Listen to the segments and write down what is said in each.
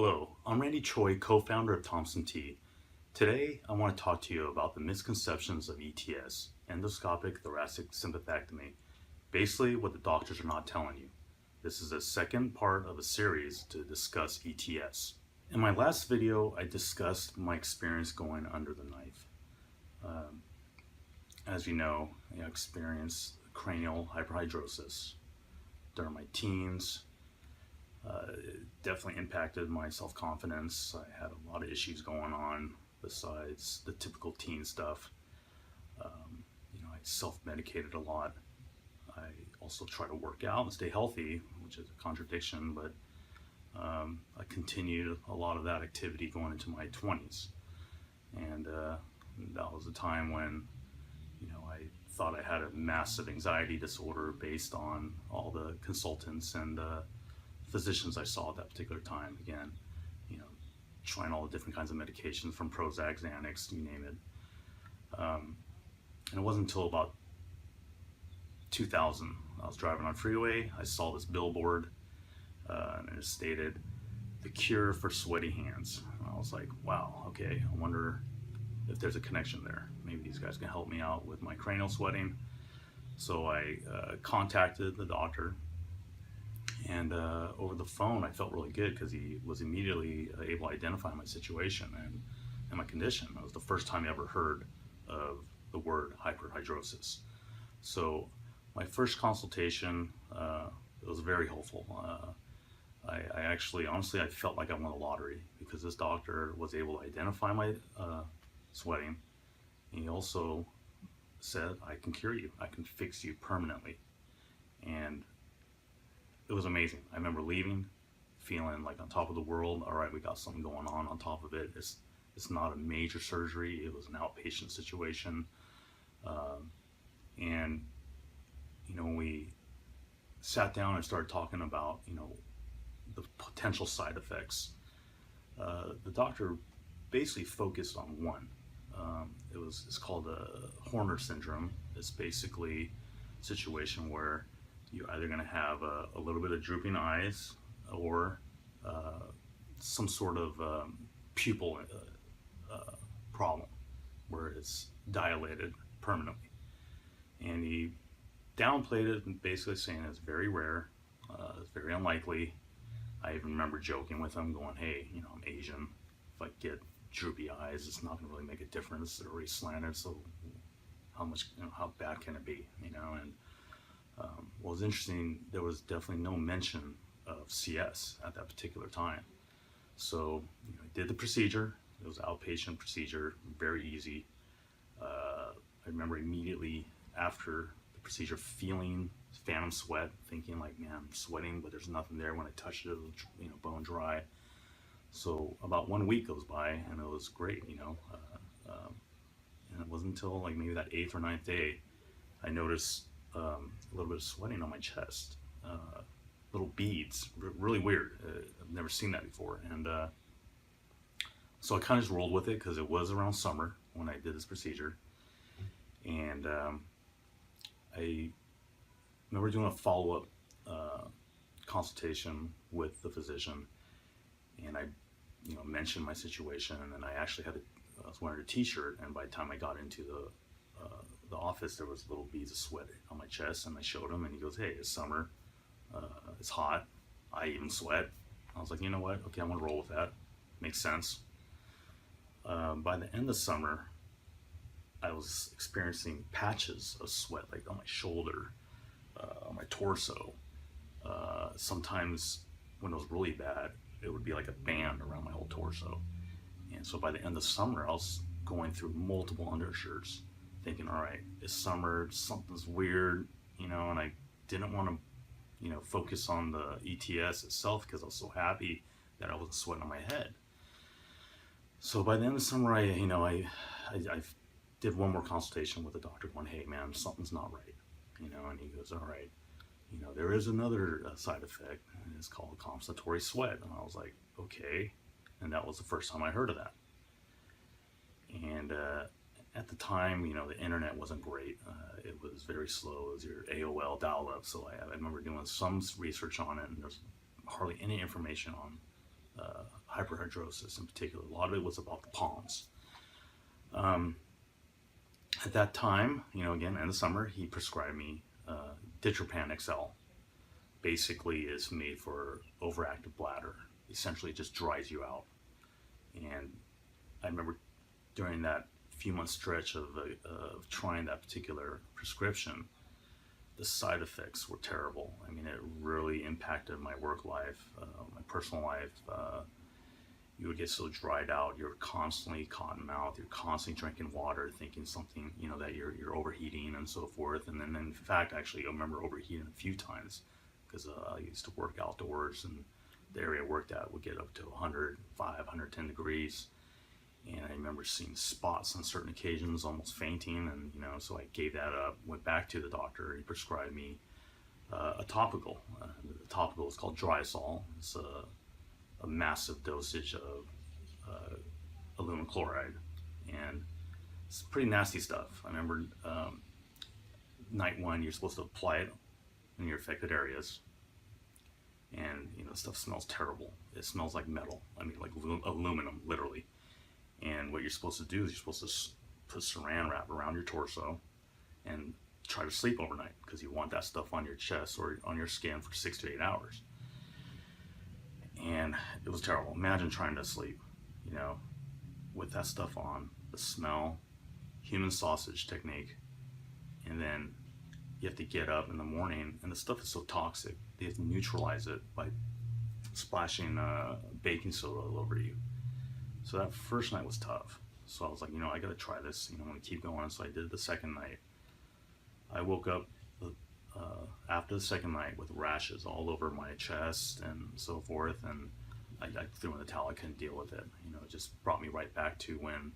Hello, I'm Randy Choi, co-founder of Thompson Tea. Today, I want to talk to you about the misconceptions of ETS, endoscopic thoracic sympathectomy, basically what the doctors are not telling you. This is the second part of a series to discuss ETS. In my last video, I discussed my experience going under the knife. As you know, I experienced cranial hyperhidrosis during my teens. It definitely impacted my self-confidence. I had a lot of issues going on besides the typical teen stuff. I self-medicated a lot. I also try to work out and stay healthy, which is a contradiction, but I continued a lot of that activity going into my 20s. And that was a time when I thought I had a massive anxiety disorder based on all the consultants and physicians I saw at that particular time. Again, trying all the different kinds of medications from Prozac, Xanax, you name it. And it wasn't until about 2000, I was driving on freeway, I saw this billboard and it stated, "The cure for sweaty hands." And I was like, wow, okay, I wonder if there's a connection there. Maybe these guys can help me out with my cranial sweating. So I contacted the doctor, and over the phone I felt really good because he was immediately able to identify my situation and my condition. It was the first time I ever heard of the word hyperhidrosis. So my first consultation, it was very helpful. I actually, honestly, I felt like I won the lottery because this doctor was able to identify my sweating. He also said, "I can cure you, I can fix you permanently." And it was amazing. I remember leaving, feeling like on top of the world. All right, we got something going on top of it. It's not a major surgery. It was an outpatient situation. And when we sat down and started talking about, the potential side effects, the doctor basically focused on one. It's called a Horner syndrome. It's basically a situation where you're either going to have a little bit of drooping eyes or some sort of pupil problem where it's dilated permanently. And he downplayed it and basically saying it's very rare, it's very unlikely. I even remember joking with him going, "Hey, I'm Asian. If I get droopy eyes, it's not going to really make a difference. They're already slanted, so how bad can it be?" And what was interesting, there was definitely no mention of CS at that particular time. So I did the procedure. It was an outpatient procedure, very easy. I remember immediately after the procedure feeling phantom sweat, thinking like, man, I'm sweating, but there's nothing there. When I touched it, it was bone dry. So about 1 week goes by and it was great, and it wasn't until like maybe that 8th or 9th day I noticed a little bit of sweating on my chest, little beads, really weird. I've never seen that before. And so I kind of just rolled with it because it was around summer when I did this procedure. And I remember doing a follow-up consultation with the physician, and I mentioned my situation, and I actually I was wearing a t-shirt, and by the time I got into the office, there was little beads of sweat on my chest, and I showed him, and he goes, "Hey, it's summer, it's hot, I even sweat." I was like, you know what, okay, I'm gonna roll with that, makes sense. By the end of summer, I was experiencing patches of sweat, like on my shoulder, on my torso. Sometimes when it was really bad, it would be like a band around my whole torso. And so by the end of summer, I was going through multiple undershirts, thinking, all right, it's summer, something's weird, and I didn't want to, focus on the ETS itself because I was so happy that I wasn't sweating on my head. So by the end of summer, I did one more consultation with the doctor, going, "Hey, man, something's not right," and he goes, "All right, there is another side effect, and it's called compensatory sweat." And I was like, okay. And that was the first time I heard of that. And at the time, the internet wasn't great. It was very slow. It was your AOL dial-up. So I remember doing some research on it, and there's hardly any information on hyperhidrosis in particular. A lot of it was about the palms. At that time, again, in the summer, he prescribed me Ditropan XL. Basically is made for overactive bladder. Essentially, it just dries you out. And I remember during that few month stretch of trying that particular prescription, the side effects were terrible. I mean, it really impacted my work life, my personal life. You would get so dried out. You're constantly cotton mouth. You're constantly drinking water, thinking something, that you're overheating and so forth. And then, in fact, actually, I remember overheating a few times because I used to work outdoors, and the area I worked at would get up to 105, 110 degrees. And I remember seeing spots on certain occasions, almost fainting, and so I gave that up. Went back to the doctor. He prescribed me a topical. The topical is called Drysol. It's a massive dosage of aluminum chloride, and it's pretty nasty stuff. I remember night one, you're supposed to apply it in your affected areas, and the stuff smells terrible. It smells like metal. I mean, like aluminum, literally. And what you're supposed to do is you're supposed to put saran wrap around your torso and try to sleep overnight, because you want that stuff on your chest or on your skin for 6 to 8 hours. And it was terrible. Imagine trying to sleep, with that stuff on, the smell, human sausage technique, and then you have to get up in the morning, and the stuff is so toxic, they have to neutralize it by splashing baking soda all over you. So that first night was tough. So I was like, I gotta try this, I'm gonna keep going. So I did it the second night. I woke up after the second night with rashes all over my chest and so forth, and I threw in the towel. I couldn't deal with it. It just brought me right back to when,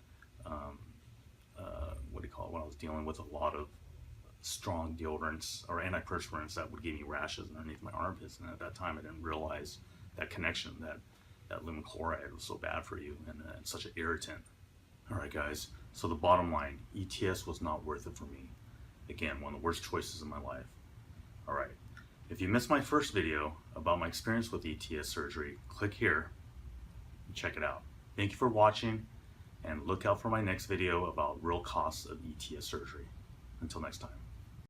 when I was dealing with a lot of strong deodorants or antiperspirants that would give me rashes underneath my armpits. And at that time, I didn't realize that connection, that aluminum chloride was so bad for you and such an irritant. All right, guys. So the bottom line, ETS was not worth it for me. Again, one of the worst choices in my life. All right. If you missed my first video about my experience with ETS surgery, click here and check it out. Thank you for watching, and look out for my next video about real costs of ETS surgery. Until next time.